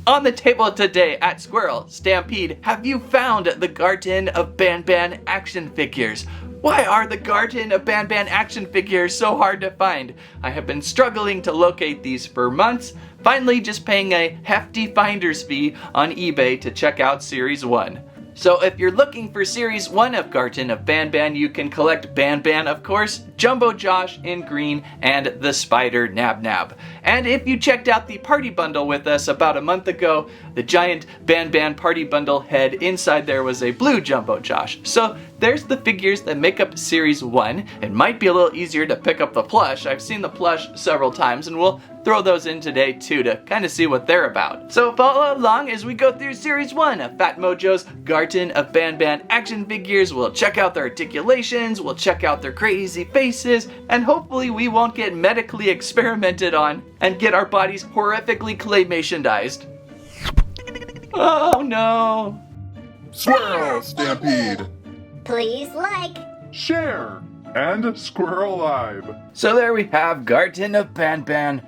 On the table today at SquirrelStampede, have you found the Garden of Banban action figures? Why are the Garden of Banban action figures so hard to find? I have been struggling to locate these for months, finally just paying a hefty finder's fee on eBay to check out Series 1. So if you're looking for Series 1 of Garten of Banban, you can collect Banban, of course, Jumbo Josh in green, and the spider Nabnab. And if you checked out the party bundle with us about a month ago, the giant Banban party bundle head, inside there was a blue Jumbo Josh. So there's the figures that make up Series 1. It might be a little easier to pick up the plush. I've seen the plush several times, and we'll throw those in today too to kind of see what they're about. So follow along as we go through Series 1 of PhatMojo's Garten of Banban action figures. We'll check out their articulations, we'll check out their crazy faces, and hopefully we won't get medically experimented on and get our bodies horrifically claymationized. Oh no! SquirrelStampede! Please like, Share! And Squirrel Live! So there we have Garten of Banban.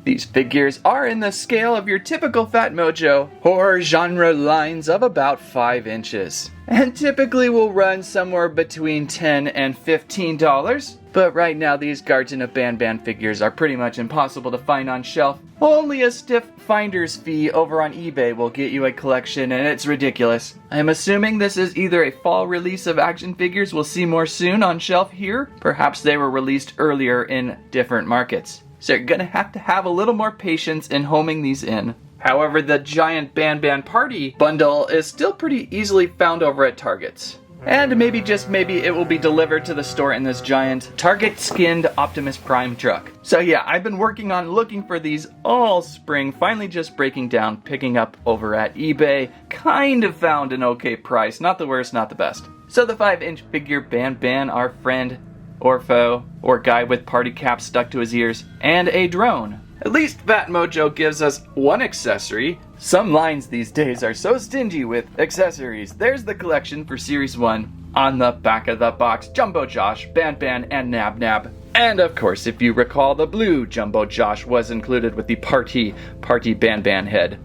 These figures are in the scale of your typical PhatMojo horror genre lines of about 5 inches. And typically will run somewhere between $10 and $15. But right now these Garten of Banban figures are pretty much impossible to find on shelf. Only a stiff finder's fee over on eBay will get you a collection, and it's ridiculous. I'm assuming this is either a fall release of action figures we'll see more soon on shelf here. Perhaps they were released earlier in different markets. So you're gonna have to have a little more patience in homing these in. However, the giant Banban Party bundle is still pretty easily found over at Target's. And maybe, just maybe, it will be delivered to the store in this giant Target-skinned Optimus Prime truck. So yeah, I've been working on looking for these all spring, finally just breaking down, picking up over at eBay. Kind of found an okay price, not the worst, not the best. So the 5-inch figure Banban, our friend, or foe, or guy with party caps stuck to his ears, and a drone. At least PhatMojo gives us one accessory. Some lines these days are so stingy with accessories. There's the collection for Series 1. On the back of the box, Jumbo Josh, Banban, and Nabnab. And of course, if you recall, the blue Jumbo Josh was included with the party Banban head.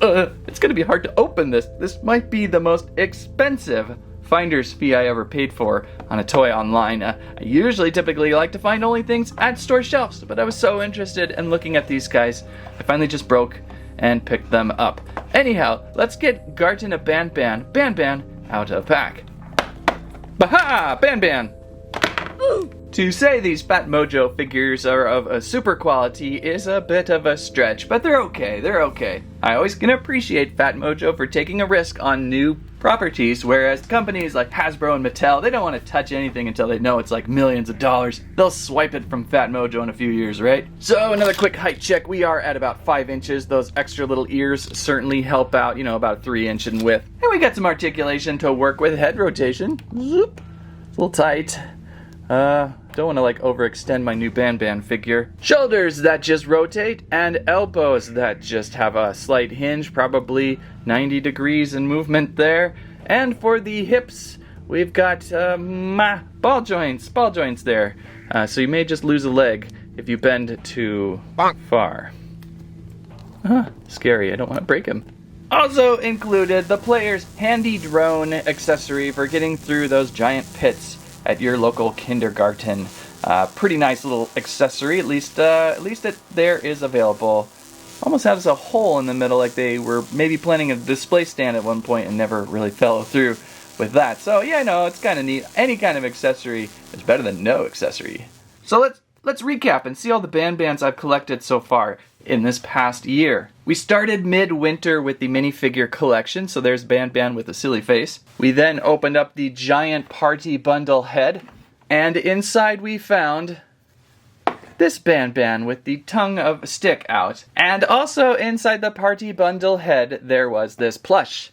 It's gonna be hard to open this. This might be the most expensive finder's fee I ever paid for on a toy online. I usually typically like to find only things at store shelves, but I was so interested in looking at these guys, I finally just broke and picked them up. Anyhow, let's get Garten of Banban out of pack. Baha! Banban! To say these PhatMojo figures are of a super quality is a bit of a stretch, but they're okay. I always can appreciate PhatMojo for taking a risk on new properties, whereas companies like Hasbro and Mattel, they don't want to touch anything until they know it's like millions of dollars. They'll swipe it from PhatMojo in a few years, right? So another quick height check. We are at about 5 inches. Those extra little ears certainly help out, you know, about 3 inch in width. And we got some articulation to work with. Head rotation. Zoop. A little tight. Don't want to like overextend my new Banban figure. Shoulders that just rotate, and elbows that just have a slight hinge, probably 90 degrees in movement there. And for the hips, we've got ball joints there. So you may just lose a leg if you bend too far. Scary, I don't want to break him. Also included the player's handy drone accessory for getting through those giant pits at your local kindergarten. Pretty nice little accessory, at least it there is available. Almost has a hole in the middle, like they were maybe planning a display stand at one point and never really fell through with that. So yeah, no, it's kind of neat. Any kind of accessory is better than no accessory. So let's recap and see all the Banbans I've collected so far in this past year. We started mid-winter with the minifigure collection, so there's Banban with a silly face. We then opened up the giant party bundle head, and inside we found this Banban with the tongue of stick out. And also inside the party bundle head, there was this plush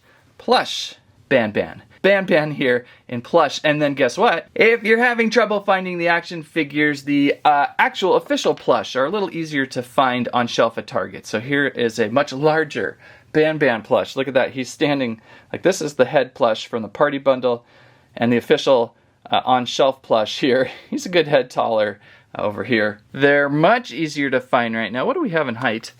Banban. Banban here in plush. And then guess what? If you're having trouble finding the action figures, the actual official plush are a little easier to find on shelf at Target. So here is a much larger Banban plush. Look at that. He's standing like this is the head plush from the party bundle, and the official on shelf plush here. He's a good head taller over here. They're much easier to find right now. What do we have in height?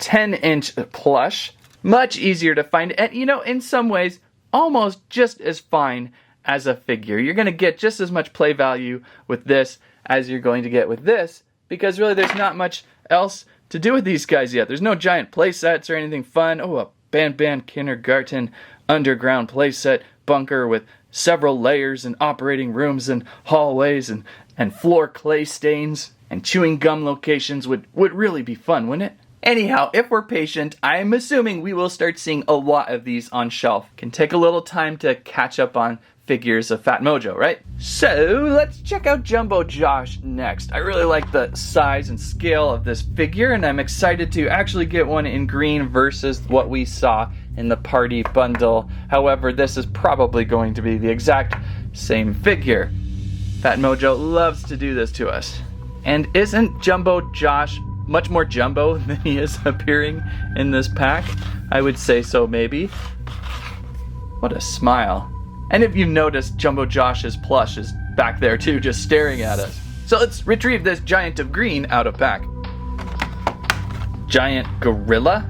10-inch plush. Much easier to find, and you know, in some ways, almost just as fine as a figure. You're going to get just as much play value with this as you're going to get with this, because really there's not much else to do with these guys yet. There's no giant play sets or anything fun. Oh, a Banban kindergarten underground play set bunker with several layers and operating rooms and hallways and floor clay stains and chewing gum locations would really be fun, wouldn't it? Anyhow, if we're patient, I'm assuming we will start seeing a lot of these on shelf. Can take a little time to catch up on figures of PhatMojo, right? So let's check out Jumbo Josh next. I really like the size and scale of this figure, and I'm excited to actually get one in green versus what we saw in the party bundle. However, this is probably going to be the exact same figure. PhatMojo loves to do this to us. And isn't Jumbo Josh much more jumbo than he is appearing in this pack? I would say so, maybe. What a smile. And if you've noticed, Jumbo Josh's plush is back there too, just staring at us. So let's retrieve this giant of green out of pack. Giant gorilla.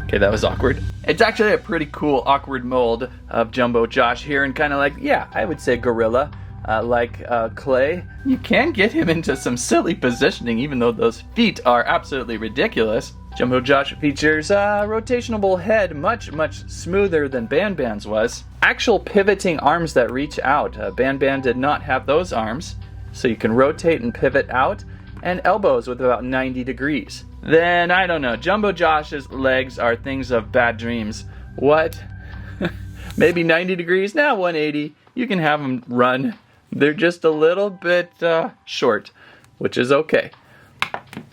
Okay, that was awkward. It's actually a pretty cool awkward mold of Jumbo Josh here, and kind of like, yeah, I would say gorilla. Like clay. You can get him into some silly positioning, even though those feet are absolutely ridiculous. Jumbo Josh features a rotationable head, much smoother than Banban's was. Actual pivoting arms that reach out. Banban did not have those arms, so you can rotate and pivot out, and elbows with about 90 degrees. Then, I don't know, Jumbo Josh's legs are things of bad dreams. What? Maybe 90 degrees? Now 180. You can have them run. They're just a little bit short, which is okay.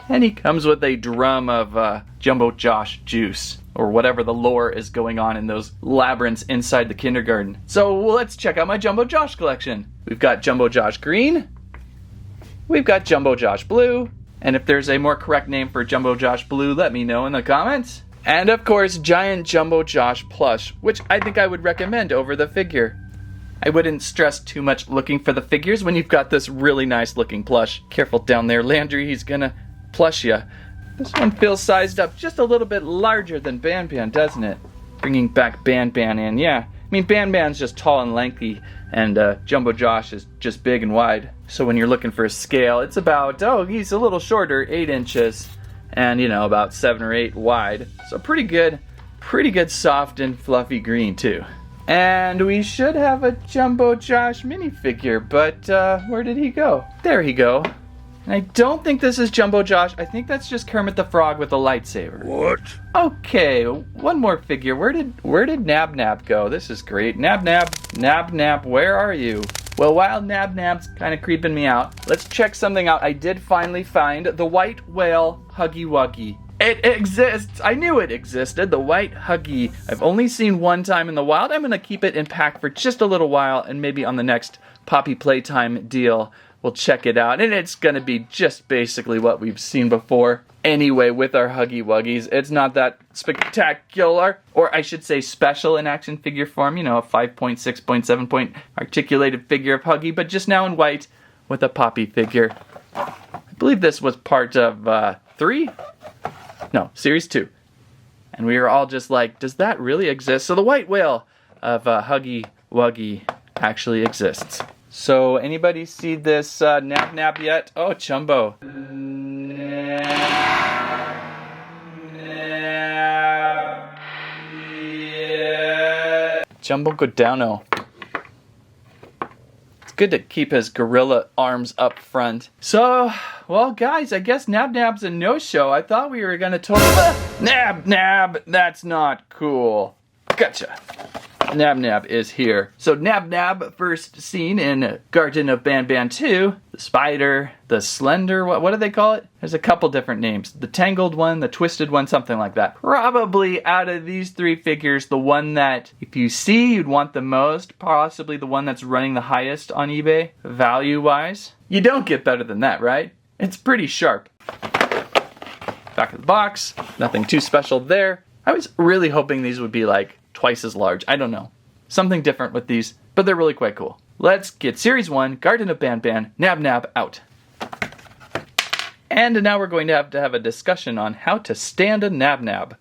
And he comes with a drum of Jumbo Josh juice, or whatever the lore is going on in those labyrinths inside the kindergarten. So let's check out my Jumbo Josh collection. We've got Jumbo Josh Green. We've got Jumbo Josh Blue. And if there's a more correct name for Jumbo Josh Blue, let me know in the comments. And of course, Giant Jumbo Josh Plush, which I think I would recommend over the figure. I wouldn't stress too much looking for the figures when you've got this really nice looking plush. Careful down there, Landry, he's gonna plush ya. This one feels sized up just a little bit larger than Banban, doesn't it? Bringing back Banban in, yeah. I mean, Banban's just tall and lengthy, and Jumbo Josh is just big and wide. So when you're looking for a scale, it's about, oh, he's a little shorter, 8 inches, and you know, about 7 or 8 wide. So pretty good soft and fluffy green too. And we should have a Jumbo Josh minifigure, but where did he go? There he go. And I don't think this is Jumbo Josh. I think that's just Kermit the Frog with a lightsaber. What? Okay, one more figure. Where did Nabnab go? This is great. Nabnab, where are you? Well, while Nabnab's kind of creeping me out, let's check something out. I did finally find the white whale Huggy Wuggy. It exists! I knew it existed, the white Huggy. I've only seen one time in the wild. I'm gonna keep it in pack for just a little while, and maybe on the next Poppy Playtime deal, we'll check it out. And it's gonna be just basically what we've seen before. Anyway, with our Huggy Wuggies, it's not that spectacular, or I should say special in action figure form, you know, a 5-point, 6-point, 7-point articulated figure of Huggy, but just now in white with a Poppy figure. I believe this was part of 3? No, series 2. And we were all just like, does that really exist? So the white whale of Huggy Wuggy actually exists. So anybody see this Nabnab yet? Oh, Jumbo. Jumbo Godano. It's good to keep his gorilla arms up front. So, well guys, I guess Nabnab's a no-show. I thought we were gonna talk Nabnab, that's not cool. Gotcha. Nabnab is here. So Nabnab, first seen in Garden of Banban 2. The spider, the slender, what do they call it? There's a couple different names. The tangled one, the twisted one, something like that. Probably out of these 3 figures, the one that if you see you'd want the most, possibly the one that's running the highest on eBay, value-wise. You don't get better than that, right? It's pretty sharp. Back of the box, nothing too special there. I was really hoping these would be like twice as large. I don't know. Something different with these, but they're really quite cool. let's get Series 1, Garden of Banban, Nabnab out. And now we're going to have a discussion on how to stand a Nabnab.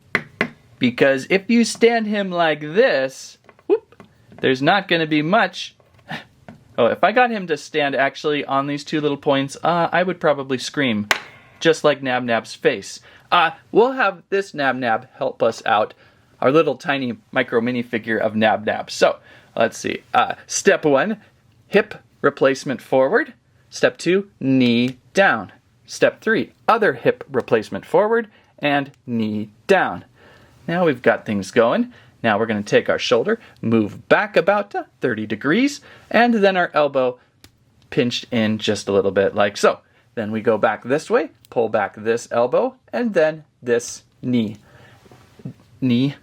Because if you stand him like this, whoop, there's not going to be much. Oh, if I got him to stand actually on these two little points, I would probably scream, just like Nabnab's face. We'll have this Nabnab help us out, our little tiny micro minifigure of Nabnab. So, let's see. Step 1, hip replacement forward. Step 2, knee down. Step 3, other hip replacement forward and knee down. Now we've got things going. Now we're going to take our shoulder, move back about 30 degrees, and then our elbow pinched in just a little bit like so. Then we go back this way, pull back this elbow, and then this knee. Knee?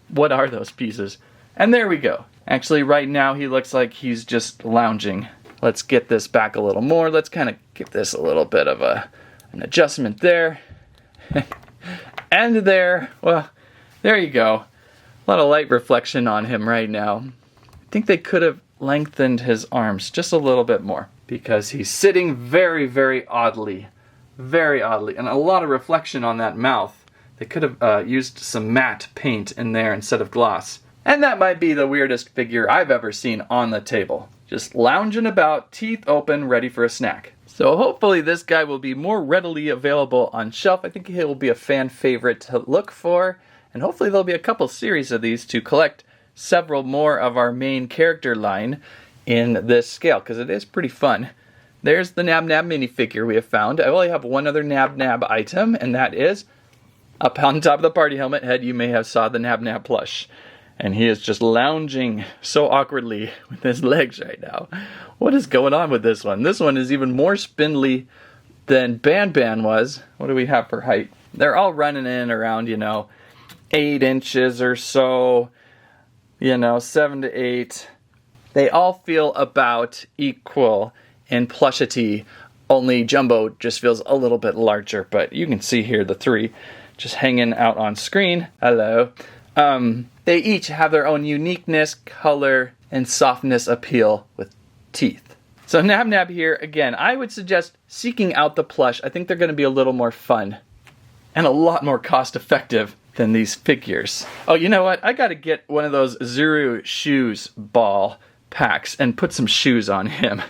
What are those pieces? And there we go. Actually, right now he looks like he's just lounging. Let's get this back a little more. Let's kind of give this a little bit of an adjustment there. And there. Well, there you go. A lot of light reflection on him right now. I think they could have lengthened his arms just a little bit more because he's sitting very, very oddly. Very oddly. And a lot of reflection on that mouth. They could have used some matte paint in there instead of gloss. And that might be the weirdest figure I've ever seen on the table. Just lounging about, teeth open, ready for a snack. So hopefully this guy will be more readily available on shelf. I think he will be a fan favorite to look for. And hopefully there'll be a couple series of these to collect several more of our main character line in this scale, because it is pretty fun. There's the Nabnab minifigure we have found. I only have one other Nabnab item, and that is up on top of the party helmet head. You may have saw the Nabnab plush. And he is just lounging so awkwardly with his legs right now. What is going on with this one? This one is even more spindly than Banban was. What do we have for height? They're all running in around, 8 inches or so, 7 to 8. They all feel about equal in plushity, only Jumbo just feels a little bit larger, but you can see here the 3 just hanging out on screen. Hello. They each have their own uniqueness, color, and softness appeal with teeth. So Nabnab here, again, I would suggest seeking out the plush. I think they're going to be a little more fun and a lot more cost effective than these figures. Oh, you know what? I got to get one of those Zuru shoes ball packs and put some shoes on him.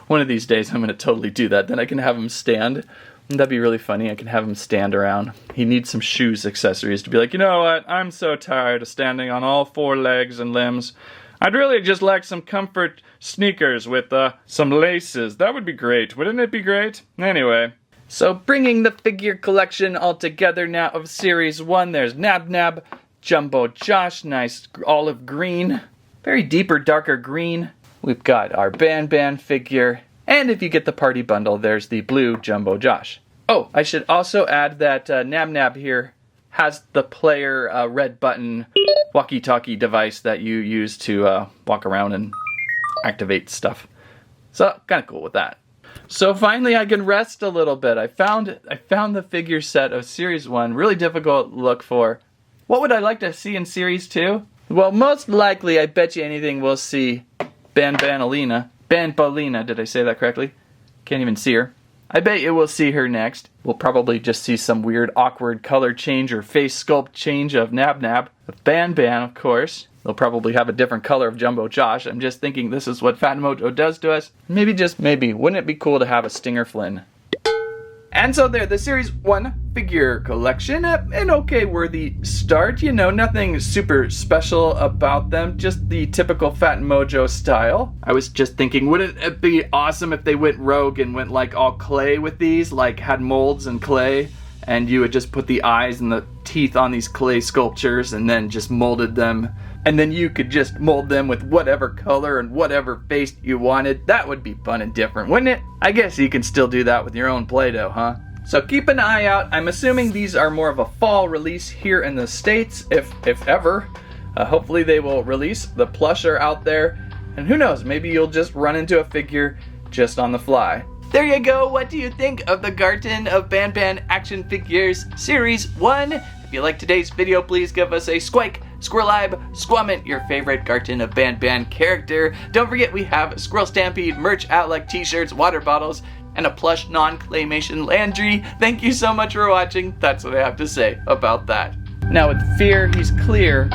One of these days I'm going to totally do that. Then I can have him stand. That'd be really funny. I can have him stand around. He needs some shoes accessories to be like, you know what? I'm so tired of standing on all 4 legs and limbs. I'd really just like some comfort sneakers with some laces. That would be great. Wouldn't it be great? Anyway. So bringing the figure collection all together now of Series 1, there's Nabnab Jumbo Josh, nice olive green. Very deeper, darker green. We've got our Banban figure. And if you get the party bundle, there's the blue Jumbo Josh. Oh, I should also add that Nabnab here has the player red button walkie-talkie device that you use to walk around and activate stuff. So, kind of cool with that. So finally I can rest a little bit. I found the figure set of Series 1 really difficult to look for. What would I like to see in Series 2? Well, most likely, I bet you anything, we'll see Banbalina, did I say that correctly? Can't even see her. I bet you we'll see her next. We'll probably just see some weird, awkward color change or face sculpt change of Nabnab. Of Banban, of course. They'll probably have a different color of Jumbo Josh. I'm just thinking this is what PhatMojo does to us. Maybe, just maybe, wouldn't it be cool to have a Stinger Flynn? And so there, the Series 1 figure collection, an okay worthy start, nothing super special about them, just the typical PhatMojo style. I was just thinking, wouldn't it be awesome if they went rogue and went like all clay with these, like had molds and clay, and you would just put the eyes and the teeth on these clay sculptures and then just molded them, and then you could just mold them with whatever color and whatever face you wanted. That would be fun and different, wouldn't it? I guess you can still do that with your own Play-Doh, huh? So keep an eye out. I'm assuming these are more of a fall release here in the States, if ever. Hopefully they will release. The plush are out there, and who knows, maybe you'll just run into a figure just on the fly. There you go. What do you think of the Garten of Banban Action Figures Series 1? If you like today's video, please give us a squike SquirrelLive, squament your favorite Garten of Banban character. Don't forget we have SquirrelStampede merch out like t-shirts, water bottles, and a plush non-claymation Landry. Thank you so much for watching. That's what I have to say about that. Now with fear, he's clear.